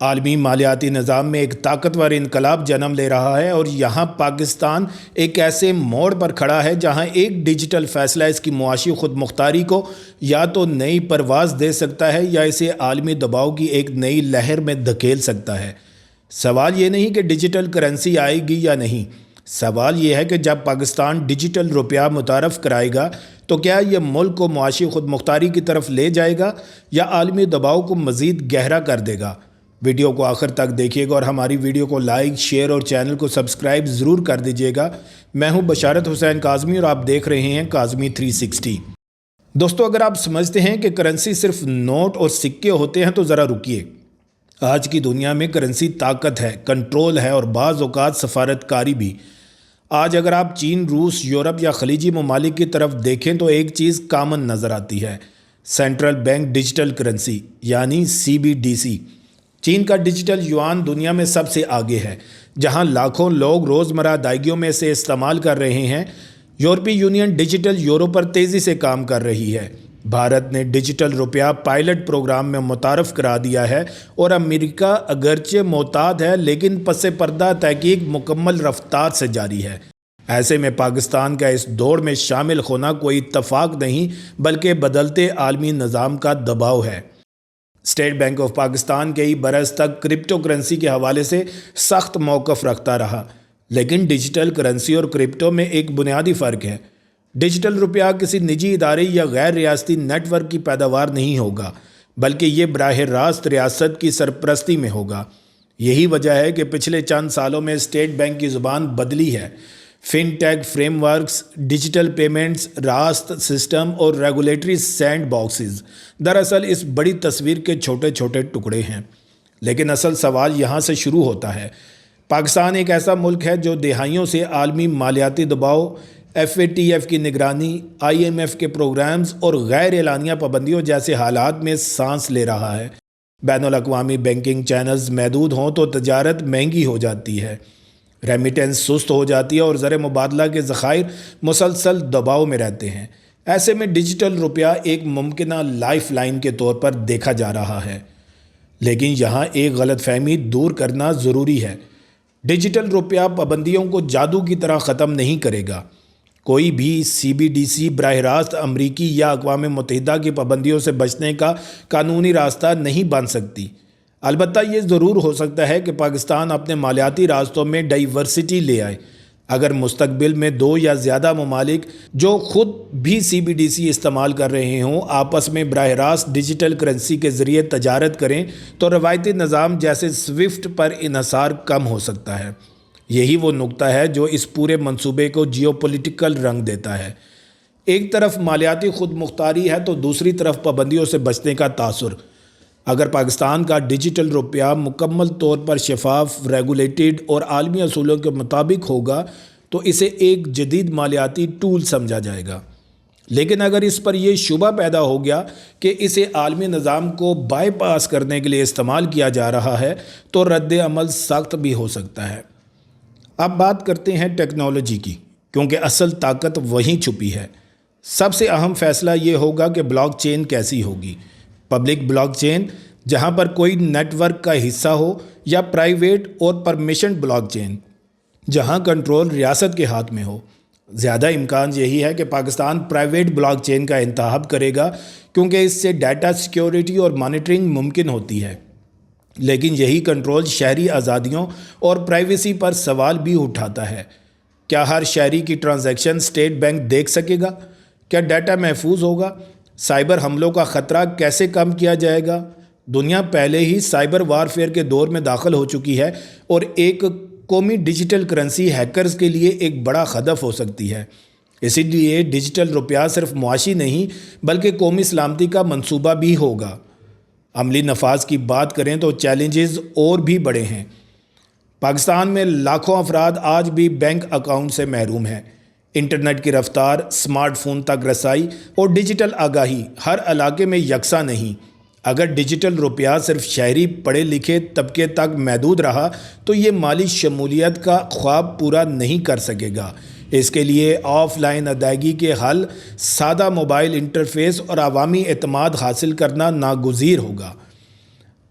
عالمی مالیاتی نظام میں ایک طاقتور انقلاب جنم لے رہا ہے اور یہاں پاکستان ایک ایسے موڑ پر کھڑا ہے جہاں ایک ڈیجیٹل فیصلہ اس کی معاشی خود مختاری کو یا تو نئی پرواز دے سکتا ہے یا اسے عالمی دباؤ کی ایک نئی لہر میں دھکیل سکتا ہے۔ سوال یہ نہیں کہ ڈیجیٹل کرنسی آئے گی یا نہیں، سوال یہ ہے کہ جب پاکستان ڈیجیٹل روپیہ متعارف کرائے گا تو کیا یہ ملک کو معاشی خود مختاری کی طرف لے جائے گا یا عالمی دباؤ کو مزید گہرا کر دے گا۔ ویڈیو کو آخر تک دیکھیے گا اور ہماری ویڈیو کو لائک، شیئر اور چینل کو سبسکرائب ضرور کر دیجیے گا۔ میں ہوں بشارت حسین کاظمی اور آپ دیکھ رہے ہیں کاظمی 360۔ دوستو، اگر آپ سمجھتے ہیں کہ کرنسی صرف نوٹ اور سکے ہوتے ہیں تو ذرا رکیے۔ آج کی دنیا میں کرنسی طاقت ہے، کنٹرول ہے اور بعض اوقات سفارتکاری بھی۔ آج اگر آپ چین، روس، یورپ یا خلیجی ممالک کی طرف دیکھیں تو ایک چیز کامن نظر آتی ہے: سینٹرل بینک ڈیجیٹل کرنسی یعنی CBDC۔ چین کا ڈیجیٹل یوان دنیا میں سب سے آگے ہے، جہاں لاکھوں لوگ روزمرہ ادائیگیوں میں اسے استعمال کر رہے ہیں۔ یورپی یونین ڈیجیٹل یورو پر تیزی سے کام کر رہی ہے۔ بھارت نے ڈیجیٹل روپیہ پائلٹ پروگرام میں متعارف کرا دیا ہے اور امریکہ اگرچہ محتاط ہے لیکن پس پردہ تحقیق مکمل رفتار سے جاری ہے۔ ایسے میں پاکستان کا اس دوڑ میں شامل ہونا کوئی اتفاق نہیں بلکہ بدلتے عالمی نظام کا دباؤ ہے۔ اسٹیٹ بینک آف پاکستان کئی برس تک کرپٹو کرنسی کے حوالے سے سخت موقف رکھتا رہا، لیکن ڈیجیٹل کرنسی اور کرپٹو میں ایک بنیادی فرق ہے۔ ڈیجیٹل روپیہ کسی نجی ادارے یا غیر ریاستی نیٹ ورک کی پیداوار نہیں ہوگا، بلکہ یہ براہ راست ریاست کی سرپرستی میں ہوگا۔ یہی وجہ ہے کہ پچھلے چند سالوں میں اسٹیٹ بینک کی زبان بدلی ہے۔ فن ٹیک فریم ورکس، ڈیجیٹل پیمنٹس، راست سسٹم اور ریگولیٹری سینڈ باکسز دراصل اس بڑی تصویر کے چھوٹے چھوٹے ٹکڑے ہیں۔ لیکن اصل سوال یہاں سے شروع ہوتا ہے۔ پاکستان ایک ایسا ملک ہے جو دہائیوں سے عالمی مالیاتی دباؤ، FATF کی نگرانی، IMF کے پروگرامز اور غیر اعلانیہ پابندیوں جیسے حالات میں سانس لے رہا ہے۔ بین الاقوامی بینکنگ چینلز محدود ہوں تو تجارت مہنگی ہو جاتی ہے، ریمیٹنس سست ہو جاتی ہے اور زر مبادلہ کے ذخائر مسلسل دباؤ میں رہتے ہیں۔ ایسے میں ڈیجیٹل روپیہ ایک ممکنہ لائف لائن کے طور پر دیکھا جا رہا ہے۔ لیکن یہاں ایک غلط فہمی دور کرنا ضروری ہے۔ ڈیجیٹل روپیہ پابندیوں کو جادو کی طرح ختم نہیں کرے گا۔ کوئی بھی CBDC براہ راست امریکی یا اقوام متحدہ کی پابندیوں سے بچنے کا قانونی راستہ نہیں بن سکتی۔ البتہ یہ ضرور ہو سکتا ہے کہ پاکستان اپنے مالیاتی راستوں میں ڈائیورسٹی لے آئے۔ اگر مستقبل میں دو یا زیادہ ممالک جو خود بھی CBDC استعمال کر رہے ہوں آپس میں براہ راست ڈیجیٹل کرنسی کے ذریعے تجارت کریں تو روایتی نظام جیسے سوئفٹ پر انحصار کم ہو سکتا ہے۔ یہی وہ نقطہ ہے جو اس پورے منصوبے کو جیو پولیٹیکل رنگ دیتا ہے۔ ایک طرف مالیاتی خود مختاری ہے تو دوسری طرف پابندیوں سے بچنے کا تاثر۔ اگر پاکستان کا ڈیجیٹل روپیہ مکمل طور پر شفاف، ریگولیٹڈ اور عالمی اصولوں کے مطابق ہوگا تو اسے ایک جدید مالیاتی ٹول سمجھا جائے گا۔ لیکن اگر اس پر یہ شبہ پیدا ہو گیا کہ اسے عالمی نظام کو بائی پاس کرنے کے لیے استعمال کیا جا رہا ہے تو رد عمل سخت بھی ہو سکتا ہے۔ اب بات کرتے ہیں ٹیکنالوجی کی، کیونکہ اصل طاقت وہیں چھپی ہے۔ سب سے اہم فیصلہ یہ ہوگا کہ بلاک چین کیسی ہوگی۔ پبلک بلاک چین جہاں پر کوئی نیٹ ورک کا حصہ ہو، یا پرائیویٹ اور پرمیشن بلاک چین جہاں کنٹرول ریاست کے ہاتھ میں ہو۔ زیادہ امکان یہی ہے کہ پاکستان پرائیویٹ بلاک چین کا انتخاب کرے گا کیونکہ اس سے ڈیٹا سیکیورٹی اور مانیٹرنگ ممکن ہوتی ہے۔ لیکن یہی کنٹرول شہری آزادیوں اور پرائیویسی پر سوال بھی اٹھاتا ہے۔ کیا ہر شہری کی ٹرانزیکشن اسٹیٹ بینک دیکھ سکے گا؟ کیا ڈیٹا محفوظ ہوگا؟ سائبر حملوں کا خطرہ کیسے کم کیا جائے گا؟ دنیا پہلے ہی سائبر وارفیئر کے دور میں داخل ہو چکی ہے اور ایک قومی ڈیجیٹل کرنسی ہیکرز کے لیے ایک بڑا ہدف ہو سکتی ہے۔ اسی لیے ڈیجیٹل روپیہ صرف معاشی نہیں بلکہ قومی سلامتی کا منصوبہ بھی ہوگا۔ عملی نفاذ کی بات کریں تو چیلنجز اور بھی بڑے ہیں۔ پاکستان میں لاکھوں افراد آج بھی بینک اکاؤنٹ سے محروم ہیں۔ انٹرنیٹ کی رفتار، سمارٹ فون تک رسائی اور ڈیجیٹل آگاہی ہر علاقے میں یکساں نہیں۔ اگر ڈیجیٹل روپیہ صرف شہری پڑھے لکھے طبقے تک محدود رہا تو یہ مالی شمولیت کا خواب پورا نہیں کر سکے گا۔ اس کے لیے آف لائن ادائیگی کے حل، سادہ موبائل انٹرفیس اور عوامی اعتماد حاصل کرنا ناگزیر ہوگا۔